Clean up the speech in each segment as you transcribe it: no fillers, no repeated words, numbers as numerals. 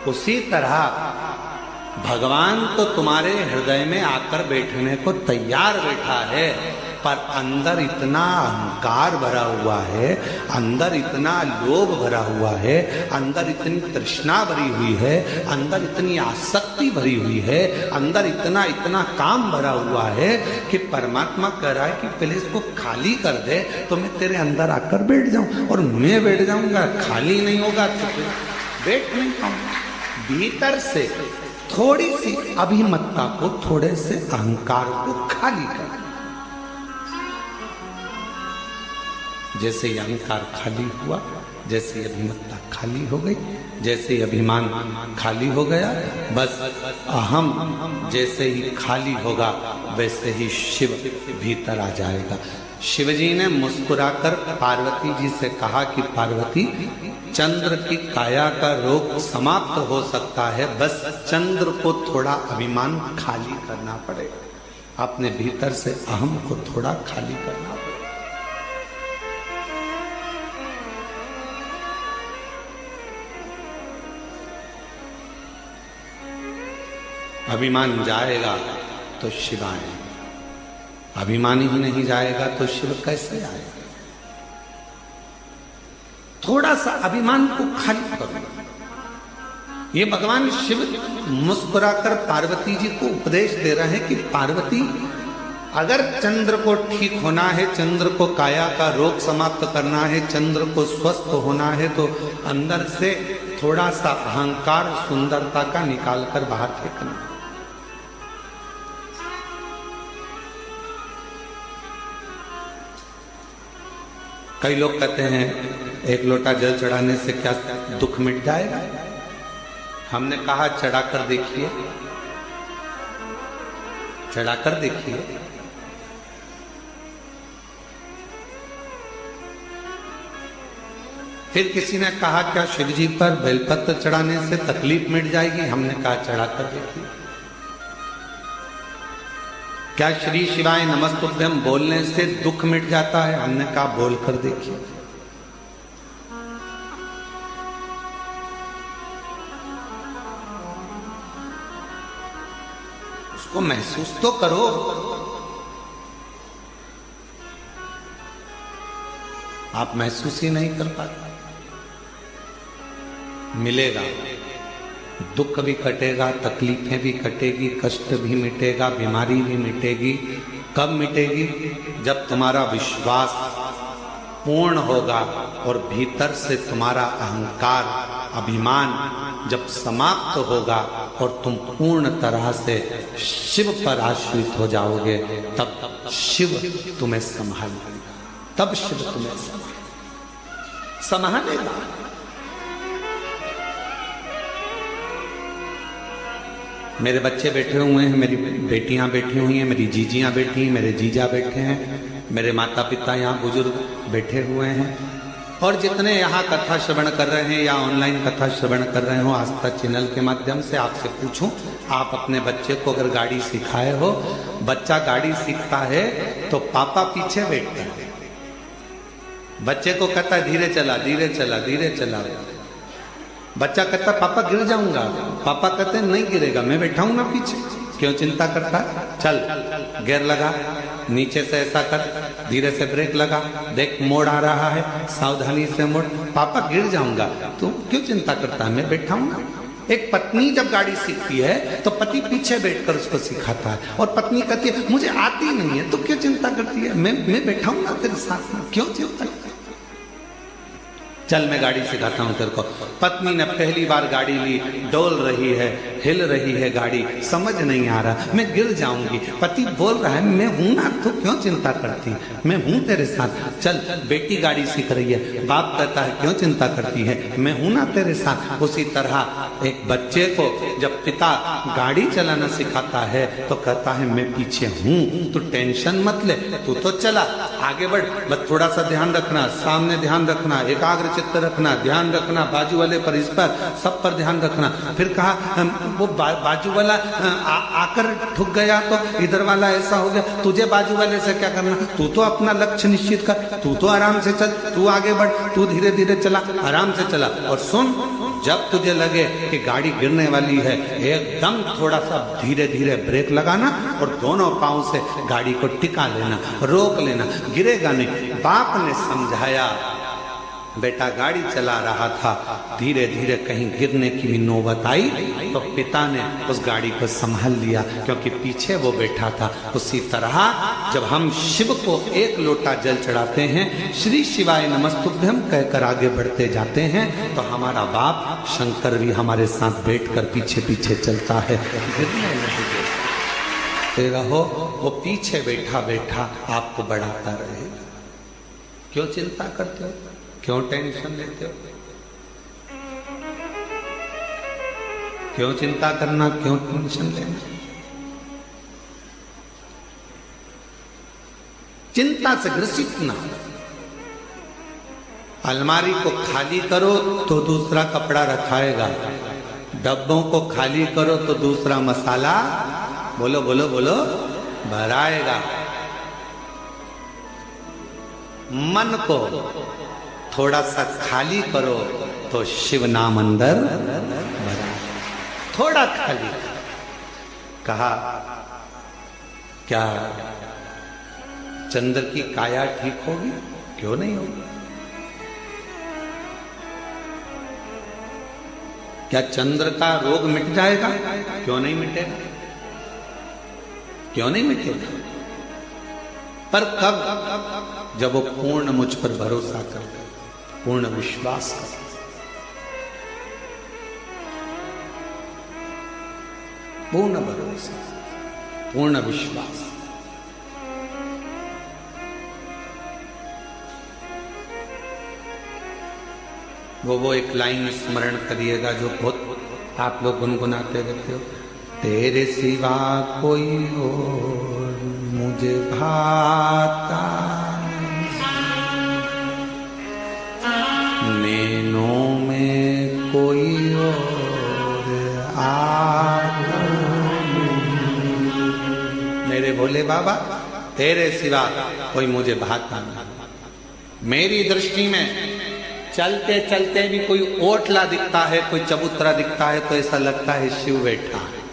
उसी तरह भगवान तो तुम्हारे हृदय में आकर बैठने को तैयार बैठा है, पर अंदर इतना अहंकार भरा हुआ है, अंदर इतना लोभ भरा हुआ है, अंदर इतनी तृष्णा भरी हुई है, अंदर इतनी आसक्ति भरी हुई है, अंदर इतना इतना काम भरा हुआ है कि परमात्मा कह रहा है कि पहले इसको खाली कर दे तो मैं तेरे अंदर आकर बैठ जाऊं, और मैं बैठ जाऊंगा, खाली नहीं होगा तो बैठ नहीं पाऊंगा। भीतर से थोड़ी सी अभिमत्ता को, थोड़े से अहंकार को खाली कर। जैसे ही अहंकार खाली हुआ, जैसे अभिमत्ता खाली हो गई, जैसे अभिमान खाली हो गया, बस अहम जैसे ही खाली होगा वैसे ही शिव भीतर आ जाएगा। शिवजी ने मुस्कुराकर पार्वती जी से कहा कि पार्वती, चंद्र की काया का रोग समाप्त हो सकता है, बस चंद्र को थोड़ा अभिमान खाली करना पड़ेगा, अपने भीतर से अहम को थोड़ा खाली करना पड़ेगा। अभिमान जाएगा तो शिव आएगा, अभिमान ही नहीं जाएगा तो शिव कैसे आएगा? थोड़ा सा अभिमान को खाली करो। ये भगवान शिव मुस्कुराकर पार्वती जी को उपदेश दे रहे हैं कि पार्वती, अगर चंद्र को ठीक होना है, चंद्र को काया का रोग समाप्त करना है, चंद्र को स्वस्थ होना है, तो अंदर से थोड़ा सा अहंकार सुंदरता का निकाल कर बाहर फेंकना। कई लोग कहते हैं एक लोटा जल चढ़ाने से क्या दुख मिट जाएगा? हमने कहा चढ़ाकर देखिए, चढ़ाकर देखिए। फिर किसी ने कहा क्या शिव जी पर बेलपत्र चढ़ाने से तकलीफ मिट जाएगी? हमने कहा चढ़ाकर देखिए। क्या श्री शिवाय नमस्तुभ्यम बोलने से दुख मिट जाता है? हमने कहा बोलकर देखिए। उसको महसूस तो करो। आप महसूस ही नहीं कर पाते। मिलेगा, दुख भी कटेगा, तकलीफें भी कटेगी, कष्ट भी मिटेगा, बीमारी भी मिटेगी। कब मिटेगी? जब तुम्हारा विश्वास पूर्ण होगा और भीतर से तुम्हारा अहंकार, अभिमान जब समाप्त होगा और तुम पूर्ण तरह से शिव पर आश्रित हो जाओगे, तब शिव तुम्हें संभालेगा, तब शिव तुम्हें संभालेगा। मेरे बच्चे बैठे हुए हैं, मेरी बेटियां बैठी हुई हैं, मेरी जीजियां बैठी हैं, मेरे जीजा बैठे हैं, मेरे माता पिता यहाँ बुजुर्ग बैठे हुए हैं, और जितने यहाँ कथा श्रवण कर रहे हैं या ऑनलाइन कथा श्रवण कर रहे हो आस्था चैनल के माध्यम से, आपसे पूछूं, आप अपने बच्चे को अगर गाड़ी सिखाए हो, बच्चा गाड़ी सीखता है तो पापा पीछे बैठते हैं, बच्चे को कहता है धीरे चला धीरे चला धीरे चला, बच्चा कहता पापा गिर जाऊंगा, पापा कहते नहीं गिरेगा, मैं बैठा हूं ना पीछे, क्यों चिंता करता है? चल गियर लगा, नीचे से ऐसा कर, धीरे से ब्रेक लगा, देख मोड़ आ रहा है, सावधानी से मोड़, पापा गिर जाऊंगा, तू क्यों चिंता करता है, मैं बैठा हूं ना। एक पत्नी जब गाड़ी सीखती है तो पति पीछे बैठकर उसको सिखाता है, और पत्नी कहती है मुझे आती नहीं है, तो क्यों चिंता करती है, मैं बैठा हूं ना तेरे साथ में, क्यों चिंता करती? चल मैं गाड़ी सिखाता हूं तेरे को। पत्नी ने पहली बार गाड़ी ली, डोल रही है, हिल रही है गाड़ी, समझ नहीं आ रहा, मैं गिर जाऊंगी, पति बोल रहा है मैं हूं ना, तो क्यों चिंता करती, मैं हूं तेरे साथ। चल बेटी गाड़ी सीख रही है, बाप कहता है क्यों चिंता करती है, मैं हूं ना तेरे साथ। उसी तरह एक बच्चे को जब पिता गाड़ी चलाना सिखाता है तो कहता है मैं पीछे हूं, तू टेंशन मत ले, तू तो चला आगे बढ़, बस थोड़ा सा ध्यान रखना, सामने ध्यान रखना, एकाग्र चित्त रखना, ध्यान रखना, बाजू वाले पर, इस पर, सब पर ध्यान रखना। फिर कहा वो बाजू वाला आकर ठुक गया तो इधर वाला ऐसा हो गया, तुझे बाजू वाले से क्या करना, तू तो अपना लक्ष्य निश्चित कर, तू तो आराम से चल, तू आगे बढ़, तू धीरे धीरे चला, आराम से चला। और सुन, जब तुझे लगे कि गाड़ी गिरने वाली है, एकदम थोड़ा सा धीरे धीरे ब्रेक लगाना और दोनों पांव से गाड़ी को टिका लेना, रोक लेना, गिरेगा नहीं। बाप ने समझाया, बेटा गाड़ी चला रहा था, धीरे धीरे कहीं गिरने की भी नौबत आई तो पिता ने उस गाड़ी को संभाल लिया, क्योंकि पीछे वो बैठा था। उसी तरह जब हम शिव को एक लोटा जल चढ़ाते हैं, श्री शिवाय नमस्तुभ्यम कहकर आगे बढ़ते जाते हैं, तो हमारा बाप शंकर भी हमारे साथ बैठकर पीछे पीछे चलता है। गिरने नहीं रहो, वो पीछे बैठा बैठा आपको बढ़ाता रहेगा। क्यों चिंता करते हो, क्यों टेंशन लेते हो, क्यों चिंता करना, क्यों टेंशन लेना? चिंता से ग्रसित ना। अलमारी को खाली करो तो दूसरा कपड़ा रखाएगा, डब्बों को खाली करो तो दूसरा मसाला, बोलो बोलो बोलो, भराएगा। मन को थोड़ा सा खाली करो तो शिव नाम अंदर भरा। थोड़ा खाली कहा, क्या चंद्र की काया ठीक होगी? क्यों नहीं होगी? क्या चंद्र का रोग मिट जाएगा? क्यों नहीं मिटेगा? क्यों नहीं मिटेगा? पर कब? जब वो पूर्ण मुझ पर भरोसा कर, पूर्ण विश्वास कर। पूर्ण भरोसा, पूर्ण विश्वास। वो एक लाइन स्मरण करिएगा जो बहुत आप लोग गुनगुनाते रहते हो। तेरे सिवा कोई और मुझे भाता, नैनों में कोई और आता। मेरे भोले बाबा, तेरे सिवा कोई मुझे भाता नहीं। मेरी दृष्टि में चलते चलते भी कोई ओटला दिखता है, कोई चबूतरा दिखता है, तो ऐसा लगता है शिव बैठा है।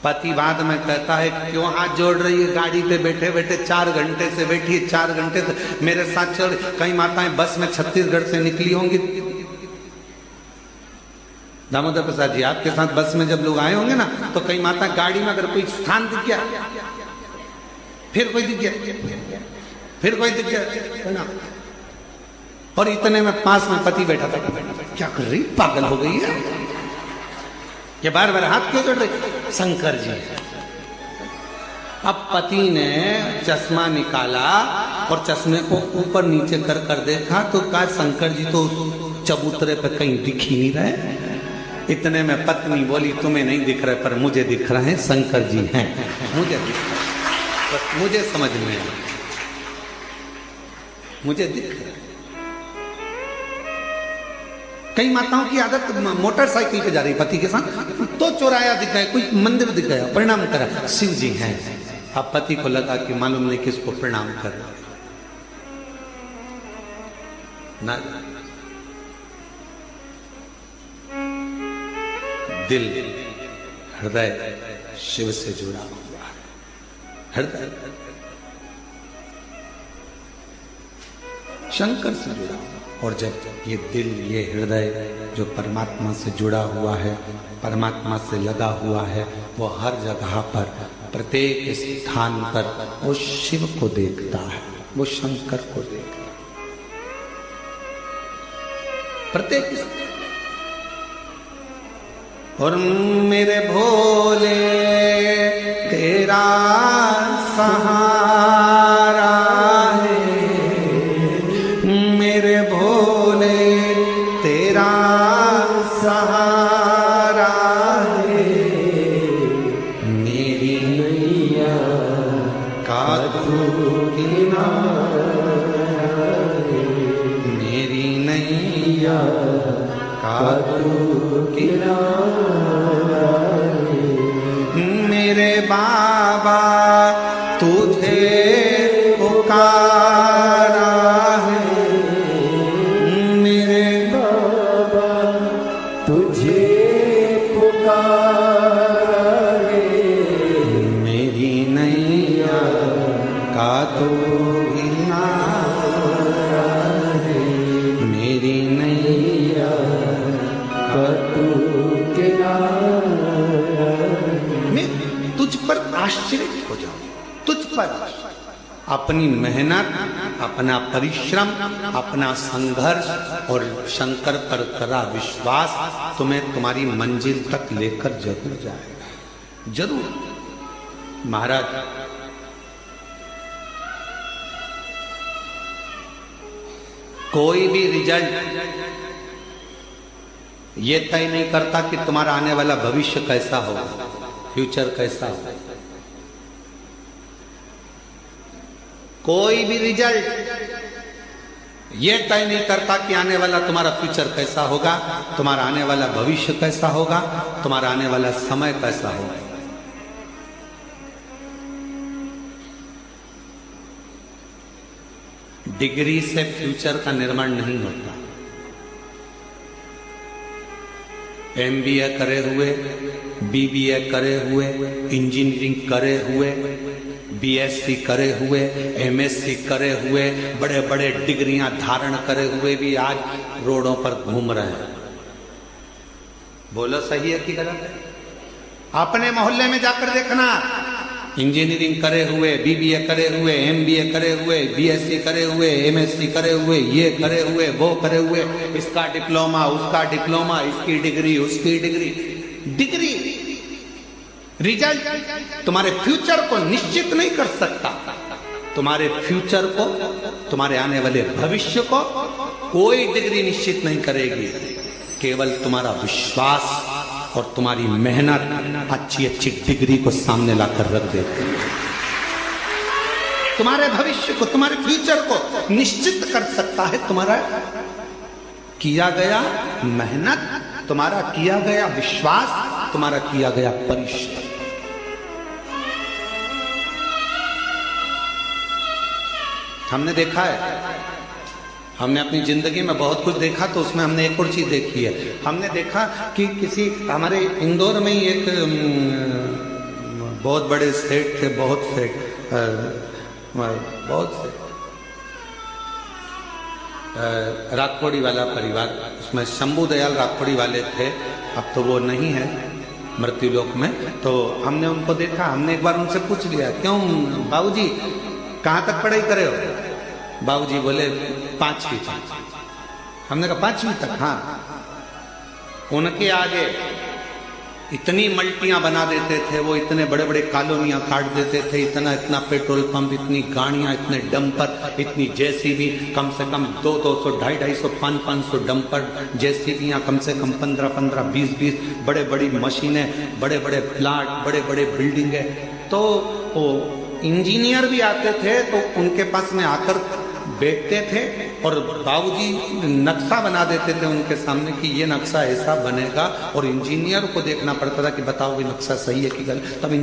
पति बाद में कहता है, क्यों हाथ जोड़ रही है गाड़ी पे बैठे बैठे? 4 घंटे से बैठी है, 4 घंटे से मेरे साथ चल। कई माताएं बस में छत्तीसगढ़ से निकली होंगी। दामोदर प्रसाद जी, आपके साथ बस में जब लोग आए होंगे ना, तो कई माता गाड़ी में अगर कोई स्थान दिख गया, फिर कोई दिख गया, फिर कोई दिख गया, और इतने में पास में पति बैठा था। क्या कर रही, पागल हो गई है? ये बार बार हाथ क्यों जोड़ रही? शंकर जी। अब पति ने चश्मा निकाला और चश्मे को ऊपर नीचे कर कर देखा, तो कहा शंकर जी तो चबूतरे पे कहीं दिख ही नहीं रहे। इतने में पत्नी बोली, तुम्हें नहीं दिख रहे पर मुझे दिख रहे हैं, शंकर जी हैं, मुझे दिख रहे, बस मुझे समझ में आया, मुझे दिख रहा है। कई माताओं की आदत मोटरसाइकिल पे जा रही पति के साथ, तो चौराया दिख गया, कोई मंदिर दिख गया, प्रणाम करा, शिव जी हैं। अब पति को लगा कि मालूम नहीं किसको प्रणाम करना ना। दिल, हृदय शिव से जुड़ा हुआ है। हृदय शंकर से जुड़ा हुआ, और जब ये दिल, ये हृदय जो परमात्मा से जुड़ा हुआ है, परमात्मा से लगा हुआ है, वो हर जगह पर, प्रत्येक स्थान पर वो शिव को देखता है, वो शंकर को देखता है। प्रत्येक और मेरे भोले तेरा सहारा है, मेरे भोले तेरा सहारा है, मेरी नैया का तू किनारा है, मेरी नैया का तू किनारा है, मेरे बाबा तुझे पुकारे, मेरी नैया का तो किनारा है, मेरी नैया का तू किनारा। मैं तुझ पर आश्चर्य हो जाऊं, तुझ पर अपनी मेहनत, अपना परिश्रम, अपना संघर्ष और शंकर पर करा विश्वास तुम्हें तुम्हारी मंजिल तक लेकर जरूर जाएगा, जरूर। महाराज कोई भी रिजल्ट ये तय नहीं करता कि तुम्हारा आने वाला भविष्य कैसा होगा, फ्यूचर कैसा होगा। कोई भी रिजल्ट ये तय नहीं करता कि आने वाला तुम्हारा फ्यूचर कैसा होगा, तुम्हारा आने वाला भविष्य कैसा होगा, तुम्हारा आने वाला समय कैसा होगा। डिग्री से फ्यूचर का निर्माण नहीं होता। MBA करे हुए, BBA करे हुए, इंजीनियरिंग करे हुए, BSc करे हुए, MSc करे हुए, बड़े बड़े डिग्रियां धारण करे हुए भी आज रोडों पर घूम रहे हैं। बोलो सही है कि गलत है? अपने मोहल्ले में जाकर देखना, इंजीनियरिंग करे हुए, BBA करे हुए, MBA करे हुए, BSc करे हुए, MSc करे हुए, ये करे हुए, वो करे हुए, इसका डिप्लोमा, उसका डिप्लोमा, इसकी डिग्री, उसकी डिग्री। डिग्री रिजल्ट तुम्हारे फ्यूचर को निश्चित नहीं कर सकता। तुम्हारे फ्यूचर को, तुम्हारे आने वाले भविष्य को कोई डिग्री निश्चित नहीं करेगी, केवल तुम्हारा विश्वास और तुम्हारी मेहनत अच्छी अच्छी डिग्री को सामने लाकर रख देती है। तुम्हारे भविष्य को, तुम्हारे फ्यूचर को निश्चित कर सकता है तुम्हारा किया गया मेहनत, तुम्हारा किया गया विश्वास, तुम्हारा किया गया परिश्रम। हमने देखा है, हमने अपनी जिंदगी में बहुत कुछ देखा, तो उसमें हमने एक और चीज देखी है। हमने देखा कि किसी हमारे इंदौर में ही एक बहुत बड़े सेठ थे, बहुत से राखोड़ी वाला परिवार, उसमें शंभू दयाल राखोड़ी वाले थे। अब तो वो नहीं है मृत्यु लोक में। तो हमने उनको देखा, हमने एक बार उनसे पूछ लिया, क्यों बाबूजी कहाँ तक पढ़ाई करे हो? बाबूजी बोले 5वीं तक। हमने कहा 5वीं तक? हाँ। उनके आगे इतनी मल्टियां बना देते थे वो, इतने बड़े बड़े कॉलोनियां काट देते थे, इतना इतना पेट्रोल पंप, इतनी गाड़ियां, इतने डंपर, इतनी जेसीबी, कम से कम 200, 250, 500 डंपर, जेसीबियां, कम से कम 15, 20 बड़े बड़ी मशीनें, बड़े बड़े प्लांट, बड़े बड़े बिल्डिंगें। तो वो इंजीनियर भी आते थे तो उनके पास में आकर बैठते थे और बाबूजी नक्शा बना देते थे उनके सामने कि ये नक्शा ऐसा बनेगा, और इंजीनियर को देखना पड़ता था कि बताओ ये नक्शा सही है कि गलत। तब